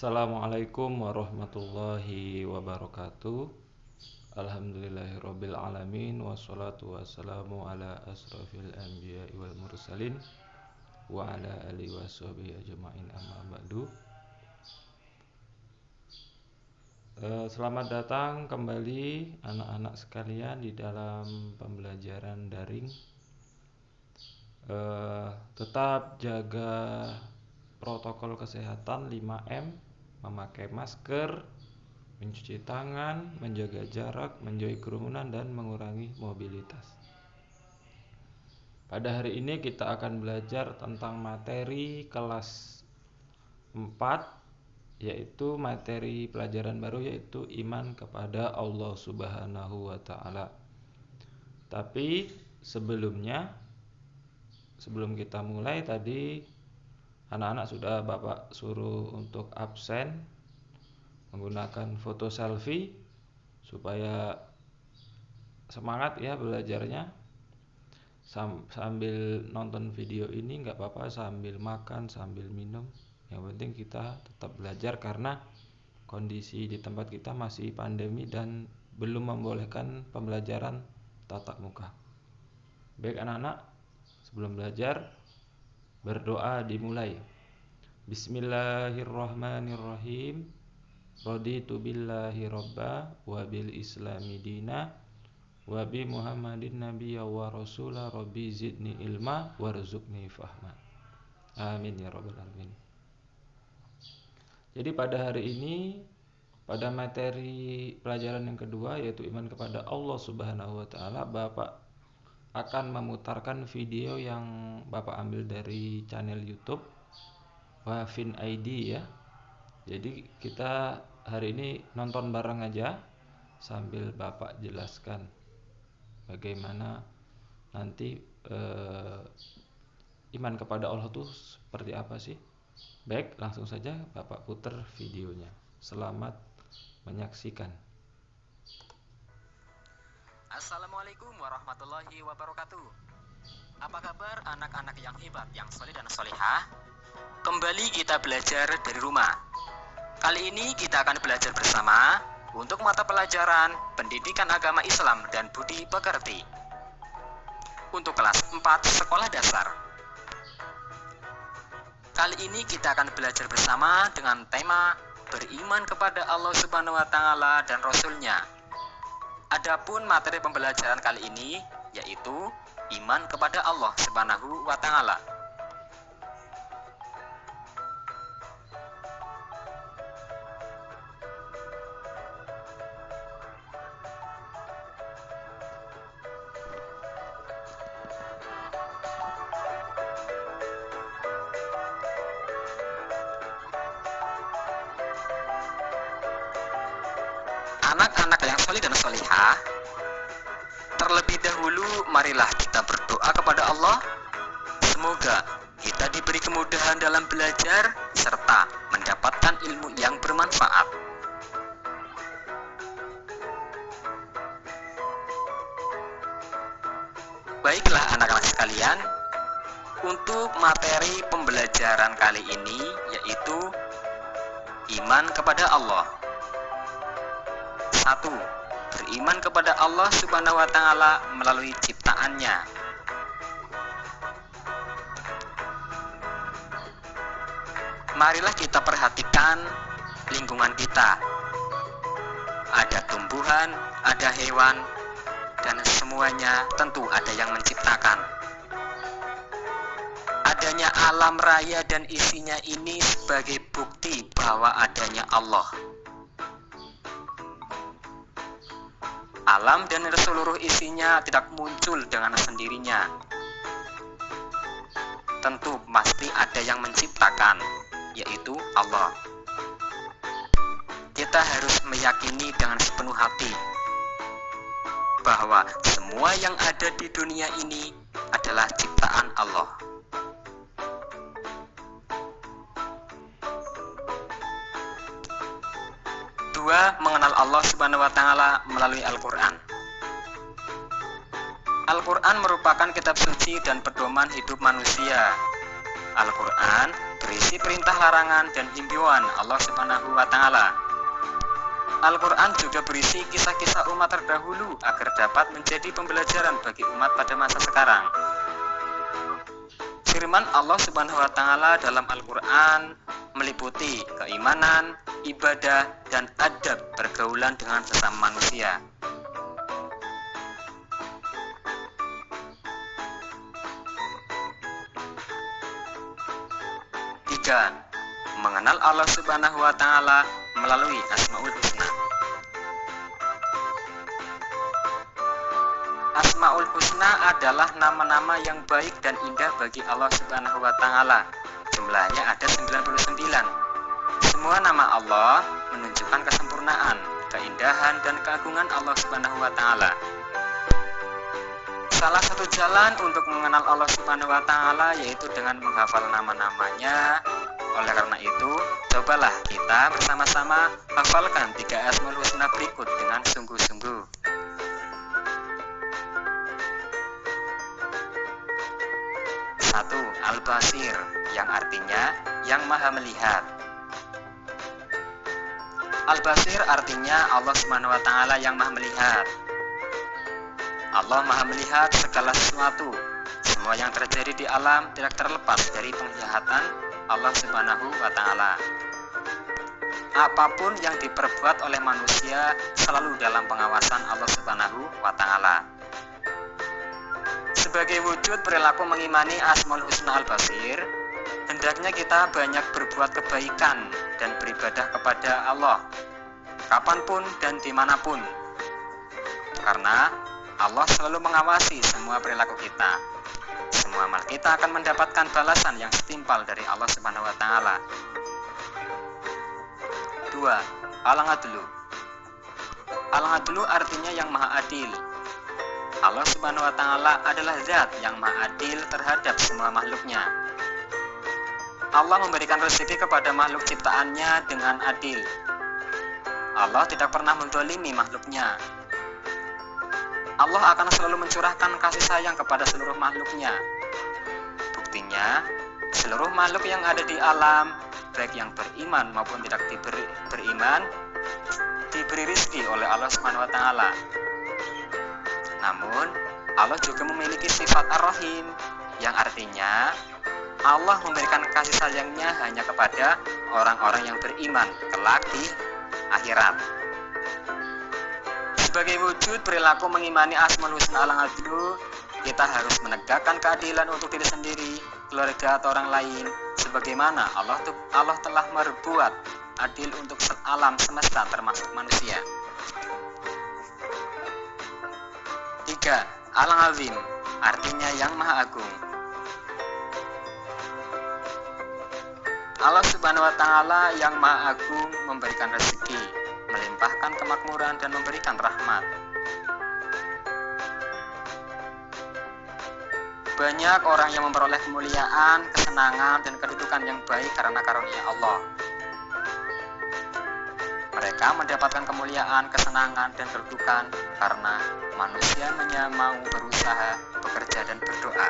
Assalamualaikum warahmatullahi wabarakatuh. Alhamdulillahirabbil alamin wassalatu wassalamu ala asrofil anbiya'i wal mursalin wa ala alihi washabihi ajmain amma ba'du. Selamat datang kembali anak-anak sekalian di dalam pembelajaran daring. Tetap jaga protokol kesehatan 5M, memakai masker, mencuci tangan, menjaga jarak, menjauhi kerumunan, dan mengurangi mobilitas. Pada hari ini kita akan belajar tentang materi kelas 4, yaitu materi pelajaran baru, yaitu iman kepada Allah Subhanahu wa Ta'ala. Tapi sebelum kita mulai tadi, anak-anak sudah Bapak suruh untuk absen, menggunakan foto selfie supaya semangat ya belajarnya. Sambil nonton video ini nggak apa-apa, sambil makan, sambil minum. Yang penting kita tetap belajar karena kondisi di tempat kita masih pandemi dan belum membolehkan pembelajaran tatap muka. Baik anak-anak, sebelum belajar berdoa dimulai. Bismillahirrahmanirrahim. Raditu billahi robba wa bil islami dina wa bi muhammadin nabiyya wa rasula rabbi zidni ilma warzuqni fahma. Amin ya rabbal alamin. Jadi pada hari ini, pada materi pelajaran yang kedua, yaitu iman kepada Allah Subhanahu wa Ta'ala, Bapak akan memutarkan video yang Bapak ambil dari channel YouTube Wafin ID ya. Jadi kita hari ini nonton bareng aja sambil Bapak jelaskan bagaimana nanti iman kepada Allah itu seperti apa sih. Baik, langsung saja Bapak putar videonya. Selamat menyaksikan. Assalamualaikum warahmatullahi wabarakatuh. Apa kabar anak-anak yang hebat, yang soleh dan solehah? Kembali kita belajar dari rumah. Kali ini kita akan belajar bersama untuk mata pelajaran Pendidikan Agama Islam dan Budi Pekerti untuk kelas 4 sekolah dasar. Kali ini kita akan belajar bersama dengan tema beriman kepada Allah Subhanahu wa Ta'ala dan Rasul-Nya. Adapun materi pembelajaran kali ini yaitu iman kepada Allah Subhanahu wa Ta'ala. Anak-anak yang soleh dan solihah, terlebih dahulu marilah kita berdoa kepada Allah. Semoga kita diberi kemudahan dalam belajar serta mendapatkan ilmu yang bermanfaat. Baiklah anak-anak sekalian, untuk materi pembelajaran kali ini yaitu iman kepada Allah. 1. Beriman kepada Allah Subhanahu wa Ta'ala melalui ciptaannya. Marilah kita perhatikan lingkungan kita. Ada tumbuhan, ada hewan, dan semuanya tentu ada yang menciptakan. Adanya alam raya dan isinya ini sebagai bukti bahwa adanya Allah. Alam dan seluruh isinya tidak muncul dengan sendirinya. Tentu pasti ada yang menciptakan, yaitu Allah. Kita harus meyakini dengan sepenuh hati bahwa semua yang ada di dunia ini adalah ciptaan Allah. Mengenal Allah Subhanahu wa Ta'ala melalui Al-Quran. Al-Quran merupakan kitab suci dan pedoman hidup manusia. Al-Quran berisi perintah larangan dan himbauan Allah Subhanahu wa taala. Al-Quran juga berisi kisah-kisah umat terdahulu agar dapat menjadi pembelajaran bagi umat pada masa sekarang. Firman Allah Subhanahu wa taala dalam Al-Quran meliputi keimanan, ibadah, dan adab pergaulan dengan sesama manusia. Tiga, mengenal Allah Subhanahu wa taala melalui Asmaul Husna. Asmaul Husna adalah nama-nama yang baik dan indah bagi Allah Subhanahu wa taala. Jumlahnya ada 99. Semua nama Allah menunjukkan kesempurnaan, keindahan, dan keagungan Allah Subhanahu wa taala. Salah satu jalan untuk mengenal Allah Subhanahu wa taala yaitu dengan menghafal nama-namanya. Oleh karena itu, cobalah kita bersama-sama hafalkan 3 Asmaul Husna berikut dengan sungguh-sungguh. 1. Al-Basir, yang artinya yang maha melihat. Al-Basir artinya Allah Subhanahu wa taala yang maha melihat. Allah maha melihat segala sesuatu. Semua yang terjadi di alam tidak terlepas dari penglihatan Allah Subhanahu wa taala. Apapun yang diperbuat oleh manusia selalu dalam pengawasan Allah Subhanahu wa taala. Sebagai wujud perilaku mengimani Asmaul Husna Al-Basir, hendaknya kita banyak berbuat kebaikan dan beribadah kepada Allah kapanpun dan dimanapun, karena Allah selalu mengawasi semua perilaku kita. Semua amal kita akan mendapatkan balasan yang setimpal dari Allah Subhanahu wa taala. 2. Al-Adlu. Al-Adlu artinya yang maha adil. Allah Subhanahu wa taala adalah zat yang maha adil terhadap semua makhluknya. Allah memberikan rezeki kepada makhluk ciptaannya dengan adil. Allah tidak pernah menzalimi makhluknya. Allah akan selalu mencurahkan kasih sayang kepada seluruh makhluknya. Buktinya, seluruh makhluk yang ada di alam, baik yang beriman maupun tidak beriman, diberi rezeki oleh Allah Subhanahu wa taala. Namun, Allah juga memiliki sifat Ar-Rahim, yang artinya Allah memberikan kasih sayangnya hanya kepada orang-orang yang beriman kelak di akhirat. Sebagai wujud perilaku mengimani Asmaul Husna Al-Adlu, kita harus menegakkan keadilan untuk diri sendiri, keluarga atau orang lain, sebagaimana Allah telah berbuat adil untuk alam semesta termasuk manusia. 3. Al-Azim, artinya yang maha agung. Allah Subhanahu wa taala yang maha agung memberikan rezeki, melimpahkan kemakmuran dan memberikan rahmat. Banyak orang yang memperoleh kemuliaan, kesenangan, dan kedudukan yang baik karena karunia Allah. Mereka mendapatkan kemuliaan, kesenangan, dan kedudukan karena manusianya mau berusaha, bekerja, dan berdoa.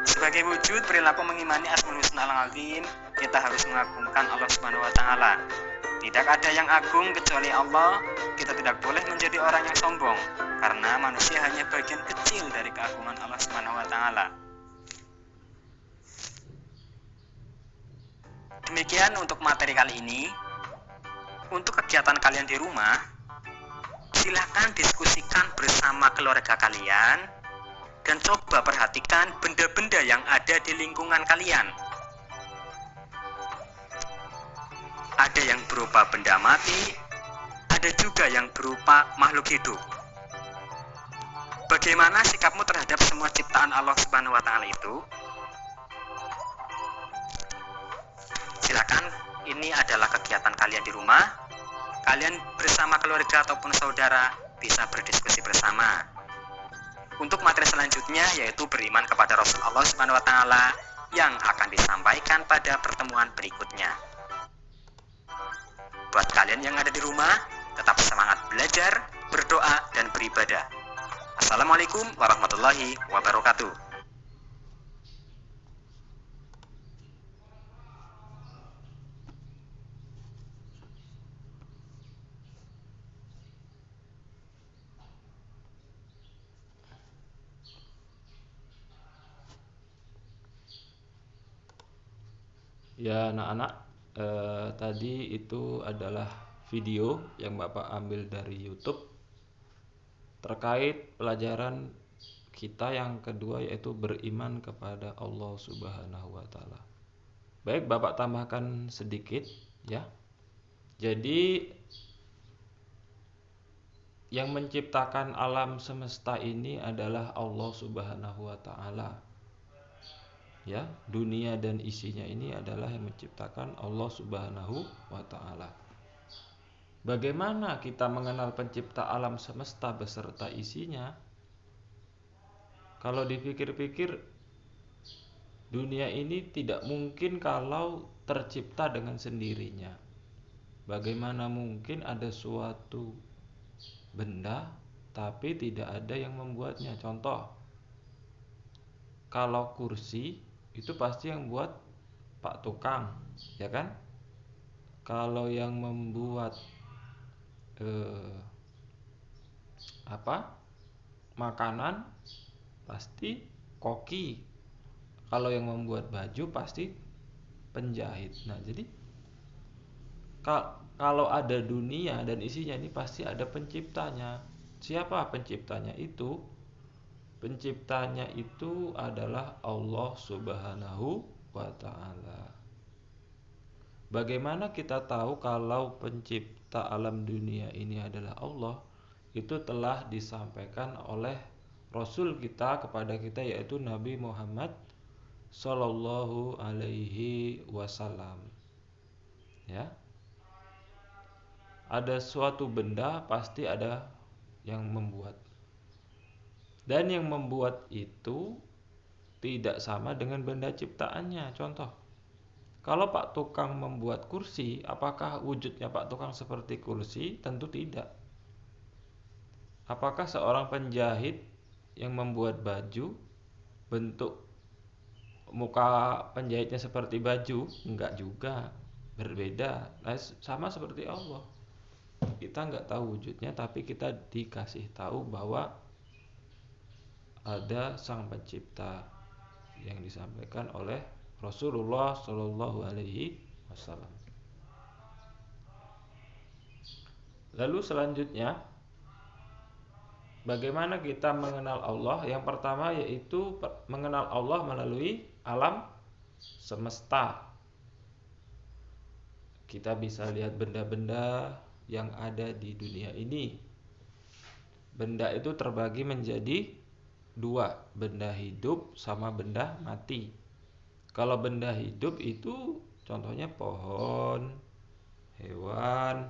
Sebagai wujud perilaku mengimani Asmaul Husna Al-Azim, kita harus mengagungkan Allah Subhanahu wa taala. Tidak ada yang agung kecuali Allah. Kita tidak boleh menjadi orang yang sombong, karena manusia hanya bagian kecil dari keagungan Allah Subhanahu wa taala. Demikian untuk materi kali ini. Untuk kegiatan kalian di rumah, silakan diskusikan bersama keluarga kalian dan coba perhatikan benda-benda yang ada di lingkungan kalian. Ada yang berupa benda mati, ada juga yang berupa makhluk hidup. Bagaimana sikapmu terhadap semua ciptaan Allah Subhanahu wa taala itu? Silakan, ini adalah kegiatan kalian di rumah. Kalian bersama keluarga ataupun saudara bisa berdiskusi bersama. Untuk materi selanjutnya yaitu beriman kepada Rasul Allah Subhanahu wa taala yang akan disampaikan pada pertemuan berikutnya. Buat kalian yang ada di rumah, tetap semangat belajar, berdoa, dan beribadah. Assalamualaikum warahmatullahi wabarakatuh. Ya, anak-anak, tadi itu adalah video yang Bapak ambil dari YouTube terkait pelajaran kita yang kedua, yaitu beriman kepada Allah Subhanahu wa taala. Baik, Bapak tambahkan sedikit ya. Jadi yang menciptakan alam semesta ini adalah Allah Subhanahu wa taala. Ya, dunia dan isinya ini adalah yang menciptakan Allah Subhanahu wa taala. Bagaimana kita mengenal pencipta alam semesta beserta isinya? Kalau dipikir-pikir, dunia ini tidak mungkin kalau tercipta dengan sendirinya. Bagaimana mungkin ada suatu benda tapi tidak ada yang membuatnya? Contoh, kalau kursi itu pasti yang buat Pak Tukang, ya kan? Kalau yang membuat makanan pasti koki. Kalau yang membuat baju pasti penjahit. Nah, jadi kalau ada dunia dan isinya ini pasti ada penciptanya. Siapa penciptanya itu? Penciptanya itu adalah Allah Subhanahu wa taala. Bagaimana kita tahu kalau pencipta alam dunia ini adalah Allah? Itu telah disampaikan oleh Rasul kita kepada kita, yaitu Nabi Muhammad Sallallahu alaihi wasallam. Ya. Ada suatu benda pasti ada yang membuat. Dan yang membuat itu tidak sama dengan benda ciptaannya. Contoh, kalau Pak Tukang membuat kursi, apakah wujudnya Pak Tukang seperti kursi? Tentu tidak. Apakah seorang penjahit yang membuat baju, bentuk muka penjahitnya seperti baju? Enggak juga, berbeda. Nah, sama seperti Allah. Kita enggak tahu wujudnya, tapi kita dikasih tahu bahwa ada sang pencipta yang disampaikan oleh Rasulullah Shallallahu alaihi wasallam. Lalu selanjutnya, bagaimana kita mengenal Allah? Yang pertama yaitu mengenal Allah melalui alam semesta. Kita bisa lihat benda-benda yang ada di dunia ini. Benda itu terbagi menjadi dua, benda hidup sama benda mati. Kalau benda hidup itu contohnya pohon, hewan,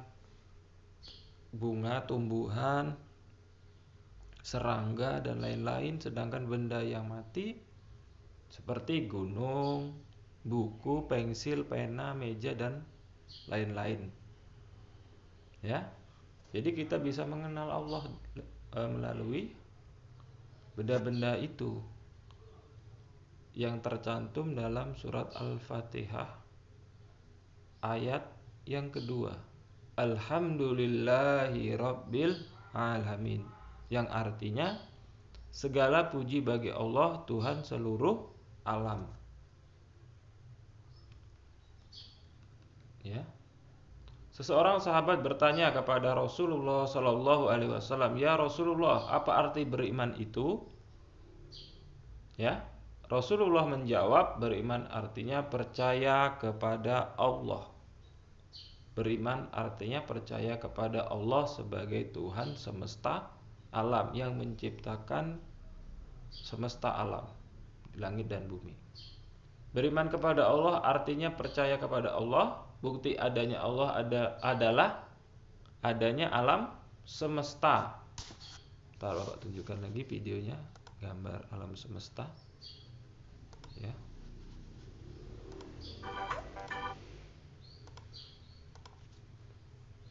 bunga, tumbuhan, serangga, dan lain-lain. Sedangkan benda yang mati seperti gunung, buku, pensil, pena, meja, dan lain-lain. Ya, jadi kita bisa mengenal Allah melalui benda-benda itu yang tercantum dalam surat Al-Fatihah ayat yang kedua, Alhamdulillahi Rabbil Alamin, yang artinya segala puji bagi Allah, Tuhan seluruh alam. Ya. Seseorang sahabat bertanya kepada Rasulullah Shallallahu alaihi wasallam, "Ya Rasulullah, apa arti beriman itu?" Ya. Rasulullah menjawab, beriman artinya percaya kepada Allah. Beriman artinya percaya kepada Allah sebagai Tuhan semesta alam yang menciptakan semesta alam di langit dan bumi. Beriman kepada Allah artinya percaya kepada Allah. Bukti adanya Allah adalah adanya alam semesta. Ntar Bapak tunjukkan lagi videonya, gambar alam semesta. Ya.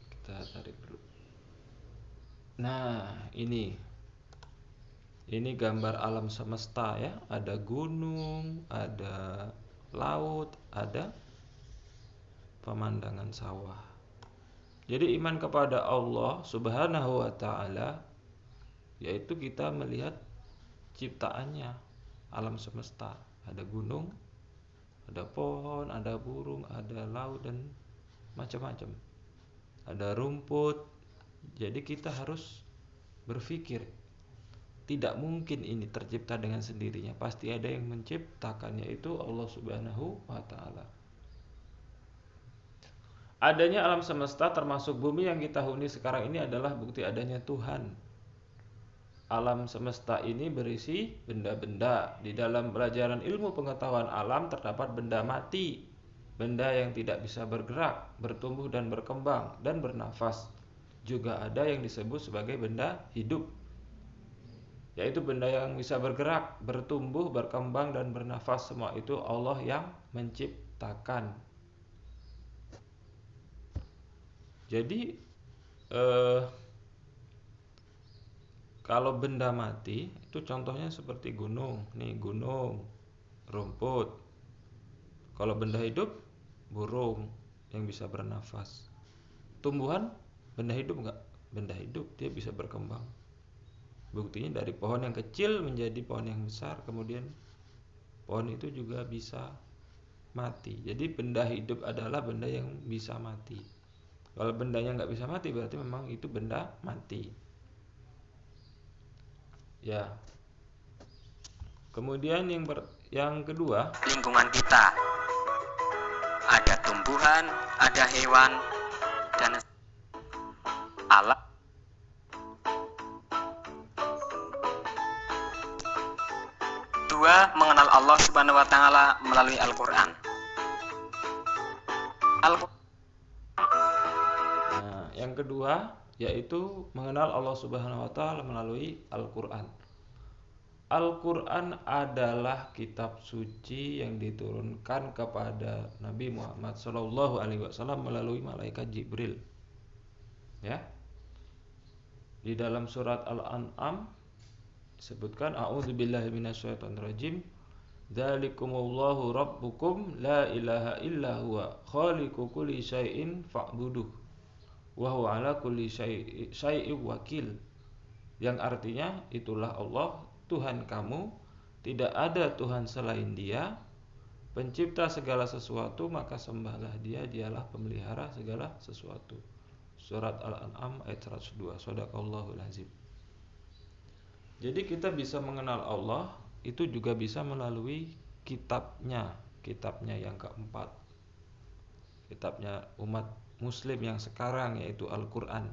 Kita tarik dulu. Nah, ini gambar alam semesta ya. Ada gunung, ada laut, ada pemandangan sawah. Jadi iman kepada Allah Subhanahu wa taala yaitu kita melihat ciptaannya, alam semesta. Ada gunung, Ada pohon, ada burung, ada laut dan macam-macam. Ada rumput. Jadi kita harus berpikir, tidak mungkin ini tercipta dengan sendirinya. Pasti ada yang menciptakannya, yaitu Allah Subhanahu wa taala. Adanya alam semesta termasuk bumi yang kita huni sekarang ini adalah bukti adanya Tuhan. Alam semesta ini berisi benda-benda. Di dalam pelajaran ilmu pengetahuan alam terdapat benda mati, benda yang tidak bisa bergerak, bertumbuh dan berkembang, dan bernafas. Juga ada yang disebut sebagai benda hidup, yaitu benda yang bisa bergerak, bertumbuh, berkembang, dan bernafas. Semua itu Allah yang menciptakan. Jadi kalau benda mati itu contohnya seperti gunung, nih gunung, rumput. Kalau benda hidup, burung yang bisa bernafas. Tumbuhan, benda hidup enggak? Benda hidup, dia bisa berkembang. Buktinya dari pohon yang kecil menjadi pohon yang besar, kemudian pohon itu juga bisa mati. Jadi benda hidup adalah benda yang bisa mati. Kalau bendanya nggak bisa mati berarti memang itu benda mati. Ya. Kemudian yang kedua, Lingkungan kita. Ada tumbuhan, ada hewan, dan alam. Dua, mengenal Allah Subhanahu wa taala melalui Al-Qur'an. Nah, yang kedua yaitu mengenal Allah Subhanahu wa taala melalui Al-Qur'an. Al-Qur'an adalah kitab suci yang diturunkan kepada Nabi Muhammad SAW melalui malaikat Jibril. Ya. Di dalam surat Al-An'am disebutkan a'udzubillahi minasyaitonirrajim. Dzalikumullahu rabbukum la ilaha illa huwa khaliqu kulli syai'in fa'buduh wa huwa ala kulli syai'in wakil. Yang artinya itulah Allah Tuhan kamu, tidak ada Tuhan selain Dia, pencipta segala sesuatu, maka sembahlah Dia, Dialah pemelihara segala sesuatu. Surat Al-An'am ayat 102. Shadaqallahul azim. Jadi kita bisa mengenal Allah itu juga bisa melalui kitabnya yang keempat. Kitabnya umat muslim yang sekarang, yaitu Al-Qur'an.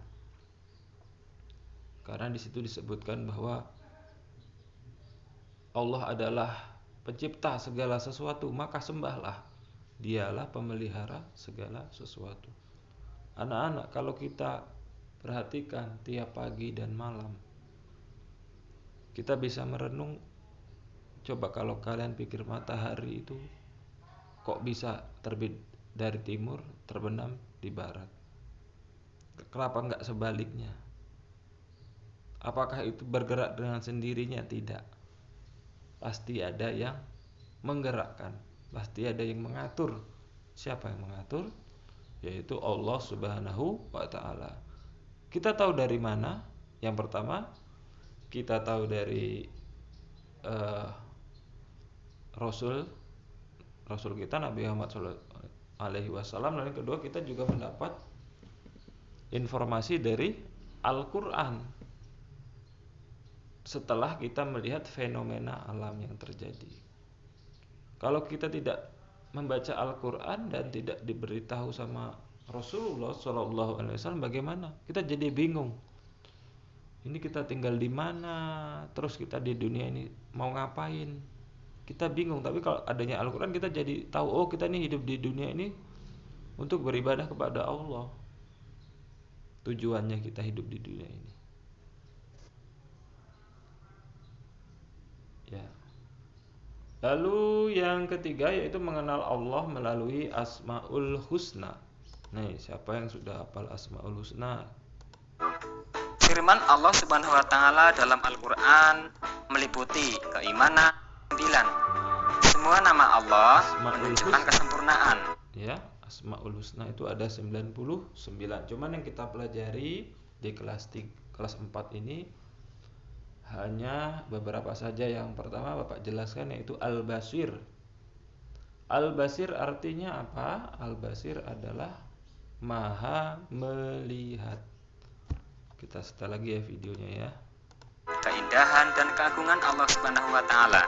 Karena di situ disebutkan bahwa Allah adalah pencipta segala sesuatu, maka sembahlah. Dialah pemelihara segala sesuatu. Anak-anak, kalau kita perhatikan tiap pagi dan malam, kita bisa merenung. Coba kalau kalian pikir matahari itu kok bisa terbit dari timur, terbenam di barat. Kenapa enggak sebaliknya? Apakah itu bergerak dengan sendirinya? Tidak. Pasti ada yang menggerakkan, pasti ada yang mengatur. Siapa yang mengatur? Yaitu Allah Subhanahu wa taala. Kita tahu dari mana? Yang pertama, kita tahu dari Rasul kita Nabi Muhammad SAW. Dan yang kedua, kita juga mendapat informasi dari Al-Qur'an setelah kita melihat fenomena alam yang terjadi. Kalau kita tidak membaca Al-Qur'an dan tidak diberitahu sama Rasulullah SAW, bagaimana? Kita jadi bingung. Ini kita tinggal di mana? Terus kita di dunia ini mau ngapain? Kita bingung. Tapi kalau adanya Al-Qur'an, kita jadi tahu, oh kita nih hidup di dunia ini untuk beribadah kepada Allah. Tujuannya kita hidup di dunia ini. Ya. Lalu yang ketiga yaitu mengenal Allah melalui Asmaul Husna. Nih, siapa yang sudah hafal Asmaul Husna? Firman Allah Subhanahu wa taala dalam Al-Qur'an meliputi keimanan 9. Semua nama Allah menunjukkan kesempurnaan. Ya, Asmaul Husna itu ada 99. Cuman yang kita pelajari di kelas 4 ini hanya beberapa saja. Yang pertama Bapak jelaskan yaitu Al-Basir. Al-Basir artinya apa? Al-Basir adalah maha melihat. Kita setel lagi ya videonya ya. Keindahan dan keagungan Allah Subhanahu wa taala.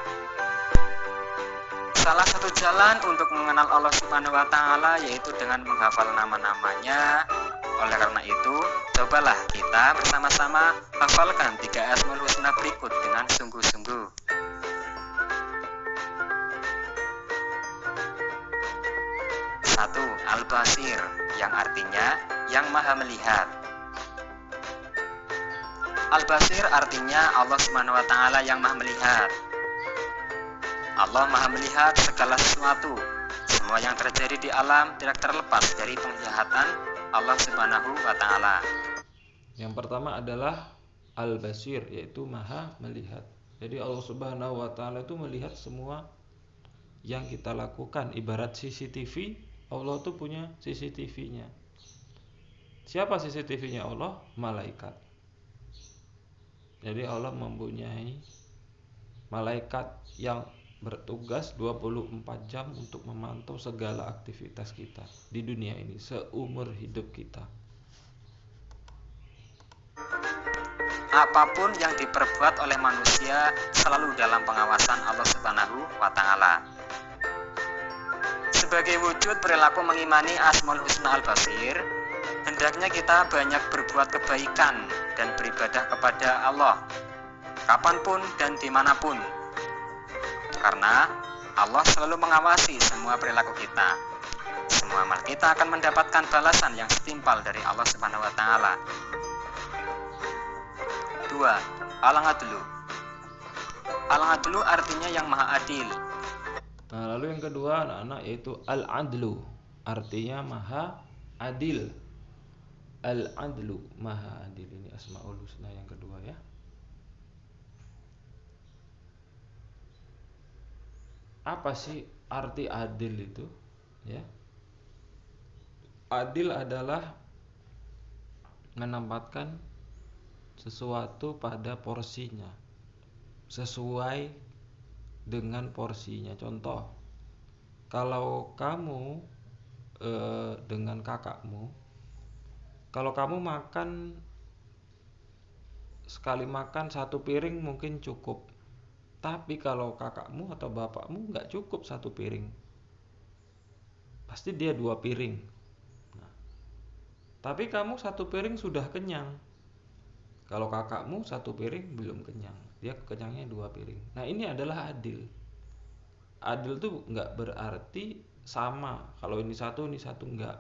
Salah satu jalan untuk mengenal Allah Subhanahu wa taala yaitu dengan menghafal nama-namanya. Oleh karena itu, cobalah kita bersama-sama hafalkan 3 Asmaul Husna berikut dengan sungguh-sungguh. 1. Al-Basir, yang artinya yang maha melihat. Al-Basir artinya Allah Subhanahu wa taala yang maha melihat. Allah maha melihat segala sesuatu. Semua yang terjadi di alam tidak terlepas dari penglihatan Allah Subhanahu wa taala. Yang pertama adalah Al-Basir, yaitu maha melihat. Jadi Allah Subhanahu wa taala itu melihat semua yang kita lakukan. Ibarat CCTV, Allah tuh punya CCTV-nya. Siapa CCTV-nya Allah? Malaikat. Jadi Allah mempunyai malaikat yang bertugas 24 jam untuk memantau segala aktivitas kita di dunia ini seumur hidup kita. Apapun yang diperbuat oleh manusia selalu dalam pengawasan Allah Subhanahu wa taala. Sebagai wujud perilaku mengimani Asmaul Husna Al-Basir, hendaknya kita banyak berbuat kebaikan dan beribadah kepada Allah kapanpun dan dimanapun. Karena Allah selalu mengawasi semua perilaku kita. Semua amal kita akan mendapatkan balasan yang setimpal dari Allah Subhanahu wa taala. 2. Al-Adlu. Al-Adlu artinya yang maha adil. Nah, lalu yang kedua anak-anak yaitu Al-Adlu, artinya maha adil. Al-Adlu, maha adil. Ini Asmaul Husna yang kedua ya. Apa sih arti adil itu? Ya. Adil adalah menempatkan sesuatu pada porsinya, sesuai dengan porsinya. Contoh, kalau kamu dengan kakakmu, kalau kamu makan sekali makan 1 piring mungkin cukup. Tapi kalau kakakmu atau bapakmu nggak cukup 1 piring, pasti dia 2 piring. Nah, tapi kamu 1 piring sudah kenyang. Kalau kakakmu 1 piring belum kenyang, dia kenyangnya 2 piring. Nah, ini adalah adil. Adil tuh nggak berarti sama. Kalau ini satu nggak.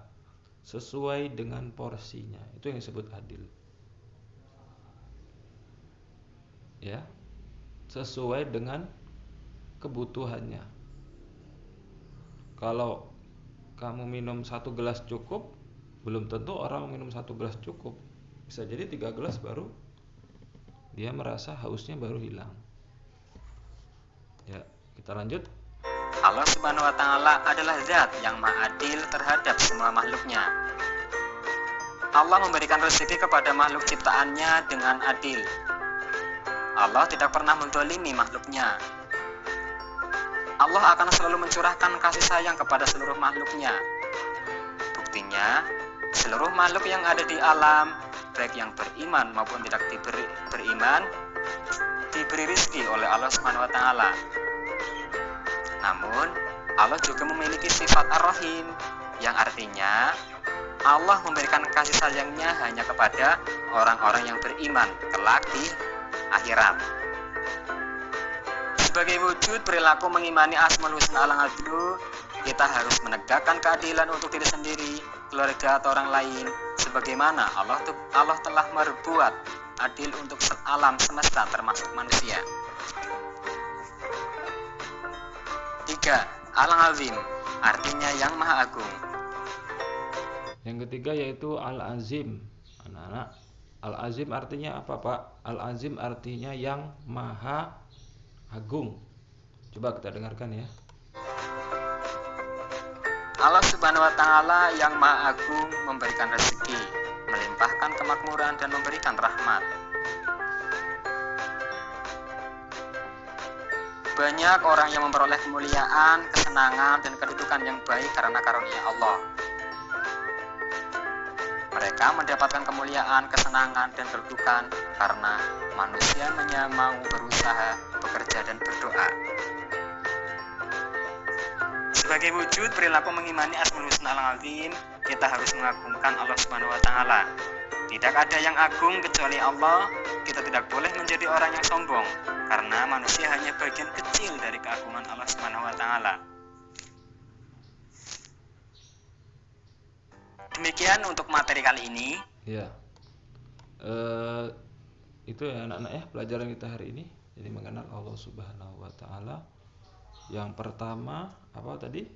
Sesuai dengan porsinya. Itu yang disebut adil. Ya. Sesuai dengan kebutuhannya. Kalau kamu minum 1 gelas cukup, belum tentu orang minum 1 gelas cukup. Bisa jadi 3 gelas baru dia merasa hausnya baru hilang. Ya, kita lanjut. Allah Subhanahu wa taala adalah zat yang maha adil terhadap semua makhluknya. Allah memberikan rezeki kepada makhluk ciptaannya dengan adil. Allah tidak pernah menzalimi makhluknya. Allah akan selalu mencurahkan kasih sayang kepada seluruh makhluknya. Buktinya, seluruh makhluk yang ada di alam, baik yang beriman maupun tidak beriman, diberi rezeki oleh Allah Subhanahu wa taala. Namun, Allah juga memiliki sifat Ar-Rahim, yang artinya Allah memberikan kasih sayangnya hanya kepada orang-orang yang beriman kelak di akhirat. Sebagai wujud perilaku mengimani Asmaul Husna Al-Adlu, kita harus menegakkan keadilan untuk diri sendiri, keluarga atau orang lain, sebagaimana Allah telah berbuat adil untuk alam semesta termasuk manusia. 3. Al-Azim, artinya yang maha agung. Yang ketiga yaitu Al-Azim. Anak-anak, Al-Azim artinya apa, Pak? Al-Azim artinya yang maha agung. Coba kita dengarkan ya. Allah Subhanahu wa taala yang maha agung memberikan rezeki, melimpahkan kemakmuran dan memberikan rahmat. Banyak orang yang memperoleh kemuliaan, kesenangan, dan kedudukan yang baik karena karunia Allah. Mereka mendapatkan kemuliaan, kesenangan, dan kedudukan karena manusianya mau berusaha, bekerja, dan berdoa. Sebagai wujud perilaku mengimani Asmaul Husna Al-Azim, kita harus mengagungkan Allah Subhanahu wa taala. Tidak ada yang agung kecuali Allah. Kita tidak boleh menjadi orang yang sombong karena manusia hanya bagian kecil dari keagungan Allah Subhanahu wa taala. Demikian untuk materi kali ini. Ya. Itu ya anak-anak ya pelajaran kita hari ini. Jadi mengenal Allah Subhanahu wa taala. Yang pertama apa tadi?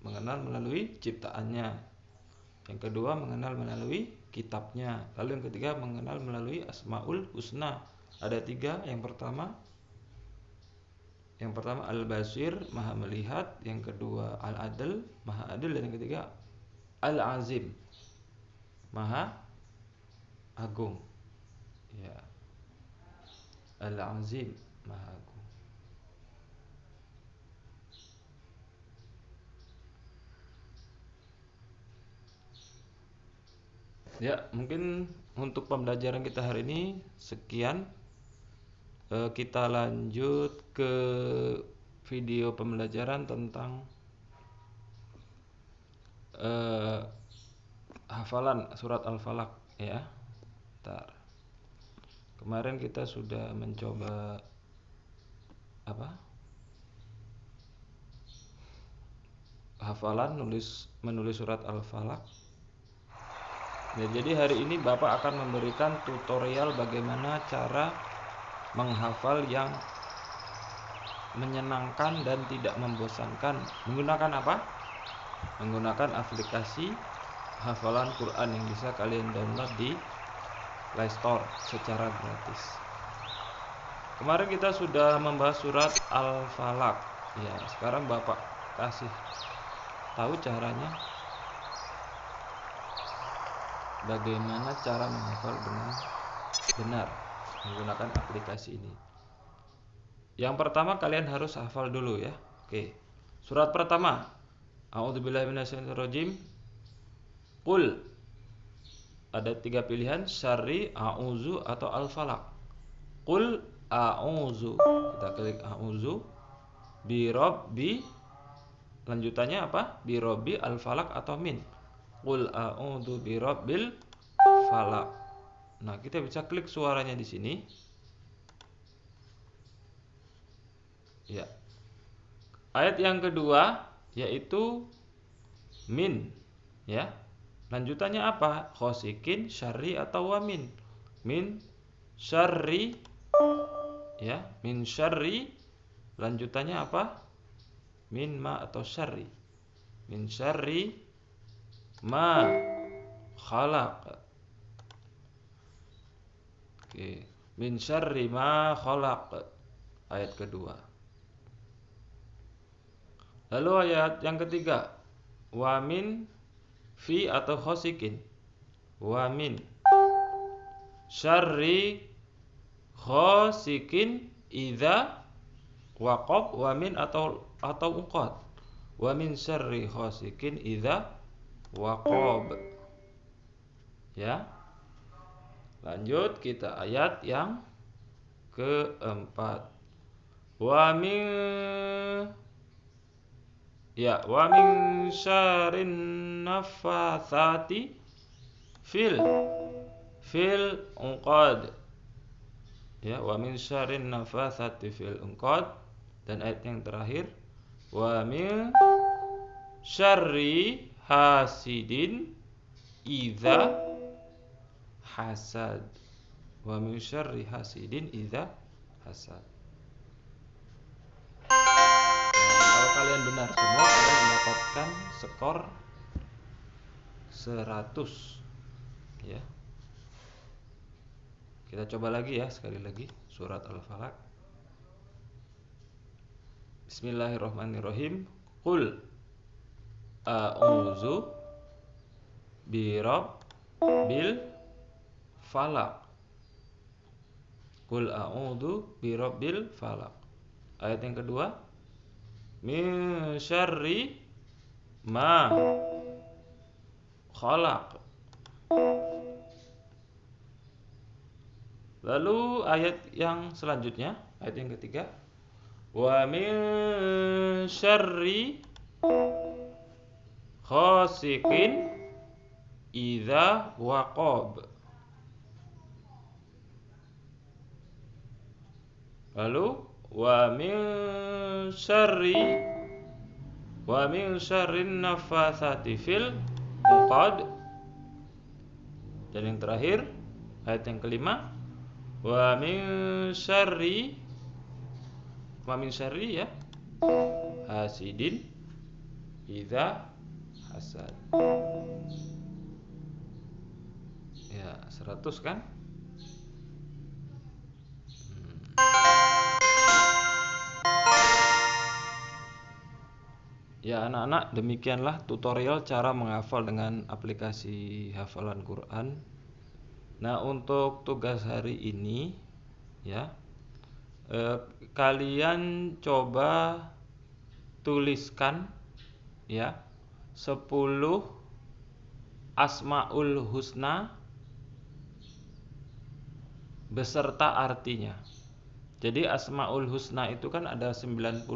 Mengenal melalui ciptaannya. Yang kedua mengenal melalui kitabnya. Lalu yang ketiga mengenal melalui Asmaul Husna. Ada 3. Yang pertama Al-Basir, Maha melihat. Yang kedua Al-Adl, Maha adil. Dan yang ketiga Al-Azim, Maha agung. Ya. Al-Azim, Maha agung. Ya, mungkin untuk pembelajaran kita hari ini sekian. Kita lanjut ke video pembelajaran tentang hafalan surat Al-Falaq ya. Bentar. Kemarin kita sudah mencoba hafalan menulis surat Al-Falaq. Nah, jadi hari ini Bapak akan memberikan tutorial bagaimana cara menghafal yang menyenangkan dan tidak membosankan. Menggunakan apa? Menggunakan aplikasi hafalan Quran yang bisa kalian download di Play Store secara gratis. Kemarin kita sudah membahas surat Al-Falaq. Ya, sekarang Bapak kasih tahu caranya. Bagaimana cara menghafal dengan benar menggunakan aplikasi ini. Yang pertama kalian harus hafal dulu ya. Oke. Surat pertama. A'udzubillahi minasyaitonirrajim. Qul. Ada 3 pilihan, syarri, a'udzu atau al-falaq. Qul a'udzu. Kita klik a'udzu. Bi rabbi. Lanjutannya apa? Bi rabbi al-falaq atau min. Qul a'udzu bi rabbil falaq. Nah, kita bisa klik suaranya di sini. Ya. Ayat yang kedua yaitu min, ya. Lanjutannya apa? Khosikin, syarri atau wamin. Min syarri, ya. Min syarri. Lanjutannya apa? Min ma atau syarri. Min syarri ma khalaq. Oke, min syarri ma khalaq. Ayat kedua. Lalu ayat yang ketiga, wa min fi atau khosikin. Wa min syarri khosikin idza waqab, wa min atau uqad. Wa min syarri khosikin idza waqab. Ya. Lanjut kita ayat yang keempat. Wa min syarrin naffatsati fil uqad. Ya, wa min syarrin naffatsati fil uqad. Dan ayat yang terakhir, wa min syarri hasidin idza hasad. Wa min syarri hasidin idza hasad. Kalau kalian benar semua, kalian mendapatkan skor 100. Ya. Kita coba lagi ya, sekali lagi surat Al-Falaq. Bismillahirrahmanirrahim. Qul a'udzu birabbil falaq. Qul a'udzu birabbil falaq. Ayat yang kedua, min syarri ma khalaq. Lalu ayat yang selanjutnya, ayat yang ketiga, wa min syarri ghasiqin idza waqab. Lalu wa min syarrin naffatsati fil 'uqad. Dan yang terakhir, ayat yang kelima, wa min syarri ya hasidin idza hasad. Ya, 100 kan? Ya anak-anak, demikianlah tutorial cara menghafal dengan aplikasi hafalan Quran. Nah, untuk tugas hari ini ya, kalian coba tuliskan ya 10 Asmaul Husna beserta artinya. Jadi Asmaul Husna itu kan ada 99.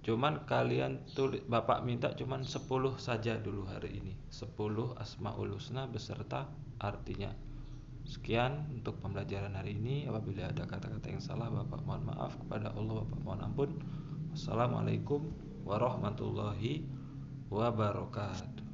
Cuman kalian tulis, Bapak minta cuman 10 saja dulu hari ini. 10 Asmaul Husna beserta artinya. Sekian untuk pembelajaran hari ini. Apabila ada kata-kata yang salah, Bapak mohon maaf. Kepada Allah Bapak mohon ampun. Wassalamualaikum warahmatullahi wabarakatuh.